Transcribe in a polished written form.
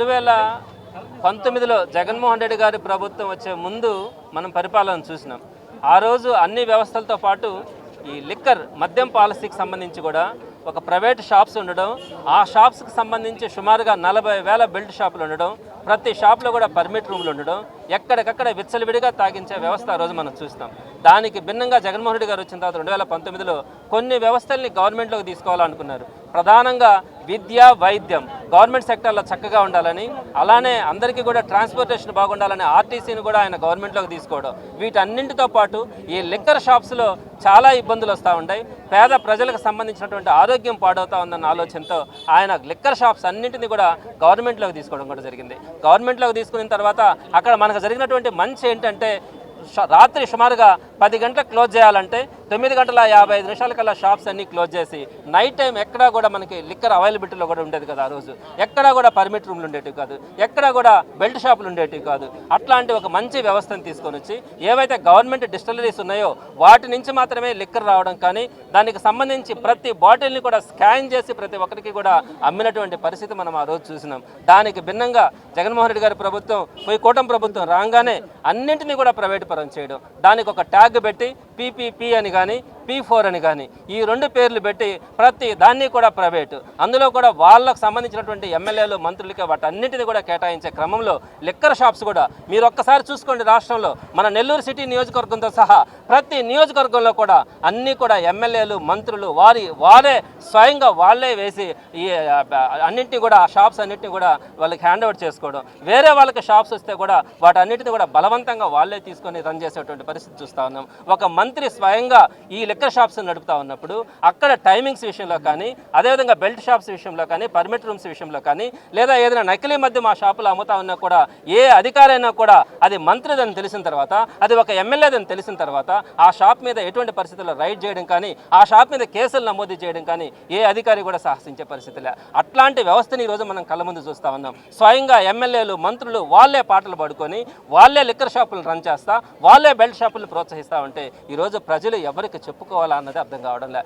2019లో జగన్మోహన్ రెడ్డి గారి ప్రభుత్వం వచ్చే ముందు మనం పరిపాలన చూసినాం. ఆ రోజు అన్ని వ్యవస్థలతో పాటు ఈ లిక్కర్ మద్యం పాలసీకి సంబంధించి కూడా ఒక ప్రైవేట్ షాప్స్ ఉండడం, ఆ షాప్స్కి సంబంధించి సుమారుగా 40,000 బెల్ట్ షాపులు ఉండడం, ప్రతి షాప్లో కూడా పర్మిట్ రూములు ఉండడం, ఎక్కడికక్కడ విచ్చలవిడిగా తాగించే వ్యవస్థ ఆ రోజు మనం చూస్తాం. దానికి భిన్నంగా జగన్మోహన్ రెడ్డి గారు వచ్చిన తర్వాత 2019లో కొన్ని వ్యవస్థల్ని గవర్నమెంట్లోకి తీసుకోవాలనుకున్నారు. ప్రధానంగా విద్య, వైద్యం గవర్నమెంట్ సెక్టర్లో చక్కగా ఉండాలని, అలానే అందరికీ కూడా ట్రాన్స్పోర్టేషన్ బాగుండాలని ఆర్టీసీని కూడా ఆయన గవర్నమెంట్లోకి తీసుకోవడం. వీటన్నింటితో పాటు ఈ లిక్కర్ షాప్స్లో చాలా ఇబ్బందులు వస్తూ ఉంటాయి, పేద ప్రజలకు సంబంధించినటువంటి ఆరోగ్యం పాడవుతా ఉందన్న ఆలోచనతో ఆయన లిక్కర్ షాప్స్ అన్నింటినీ కూడా గవర్నమెంట్లోకి తీసుకోవడం కూడా జరిగింది. గవర్నమెంట్లోకి తీసుకున్న తర్వాత అక్కడ మనకు జరిగినటువంటి మంచి ఏంటంటే, రాత్రి సుమారుగా 10 గంటలకు క్లోజ్ చేయాలంటే 9:55 కల్లా షాప్స్ అన్నీ క్లోజ్ చేసి, నైట్ టైం ఎక్కడా కూడా మనకి లిక్కర్ అవైలబిలిటీలో కూడా ఉండేది కదా. ఆ రోజు ఎక్కడా కూడా పర్మిట్ రూమ్లు ఉండేటివి కాదు, ఎక్కడా కూడా బెల్ట్ షాపులు ఉండేటివి కాదు. అట్లాంటి ఒక మంచి వ్యవస్థను తీసుకొని వచ్చి ఏవైతే గవర్నమెంట్ డిస్టిలరీస్ ఉన్నాయో వాటి నుంచి మాత్రమే లిక్కర్ రావడం, కానీ దానికి సంబంధించి ప్రతి బాటిల్ని కూడా స్కాన్ చేసి ప్రతి ఒక్కరికి కూడా అమ్మినటువంటి పరిస్థితి మనం ఆ రోజు చూసినాం. దానికి భిన్నంగా జగన్మోహన్ రెడ్డి గారి ప్రభుత్వం కూటమి ప్రభుత్వం రాగానే అన్నింటినీ కూడా ప్రైవేట్ పరం చేయడం, దానికి ఒక ట్యాగ్ పెట్టి పీపీపీ అని కానీ P4 అని కానీ ఈ 2 పేర్లు పెట్టి ప్రతి దాన్ని కూడా ప్రైవేటు, అందులో కూడా వాళ్ళకు సంబంధించినటువంటి ఎమ్మెల్యేలు, మంత్రులకి వాటన్నింటినీ కూడా కేటాయించే క్రమంలో లిక్కర్ షాప్స్ కూడా మీరు ఒక్కసారి చూసుకోండి. రాష్ట్రంలో మన నెల్లూరు సిటీ నియోజకవర్గంతో సహా ప్రతి నియోజకవర్గంలో కూడా అన్నీ కూడా ఎమ్మెల్యేలు, మంత్రులు వారే స్వయంగా వాళ్ళే వేసి ఈ అన్నింటినీ కూడా షాప్స్ అన్నింటినీ కూడా వాళ్ళకి హ్యాండ్ ఓవర్ చేసుకోవడం, వేరే వాళ్ళకి షాప్స్ వస్తే కూడా వాటన్నిటిని కూడా బలవంతంగా వాళ్ళే తీసుకొని రన్ చేసేటువంటి పరిస్థితి చూస్తూ ఉన్నాం. ఒక మంత్రి స్వయంగా ఈ లిక్కర్ షాప్స్ నడుపుతా ఉన్నప్పుడు అక్కడ టైమింగ్స్ విషయంలో కానీ, అదేవిధంగా బెల్ట్ షాప్స్ విషయంలో కానీ, పర్మిట్ రూమ్స్ విషయంలో కానీ, లేదా ఏదైనా నకిలీ మద్యం ఆ షాపులో అమ్ముతా ఉన్నా కూడా ఏ అధికారైనా కూడా అది మంత్రిదని తెలిసిన తర్వాత, అది ఒక ఎమ్మెల్యేదని తెలిసిన తర్వాత ఆ షాప్ మీద ఎటువంటి పరిస్థితుల్లో రైడ్ చేయడం కానీ, ఆ షాప్ మీద కేసులు నమోదు చేయడం కానీ ఏ అధికారి కూడా సాహసించే పరిస్థితులే. అట్లాంటి వ్యవస్థని ఈరోజు మనం కళ్ళ ముందు చూస్తూ ఉన్నాం. స్వయంగా ఎమ్మెల్యేలు, మంత్రులు వాళ్ళే పాటలు పాడుకొని వాళ్ళే లిక్కర్ షాపులు రన్ చేస్తా, వాళ్ళే బెల్ట్ షాపులు ప్రోత్సహిస్తూ ఉంటే ఈరోజు ప్రజలు ఎవరికి చెప్పుకోవాలా అన్నది అర్థం కావడం లేదు.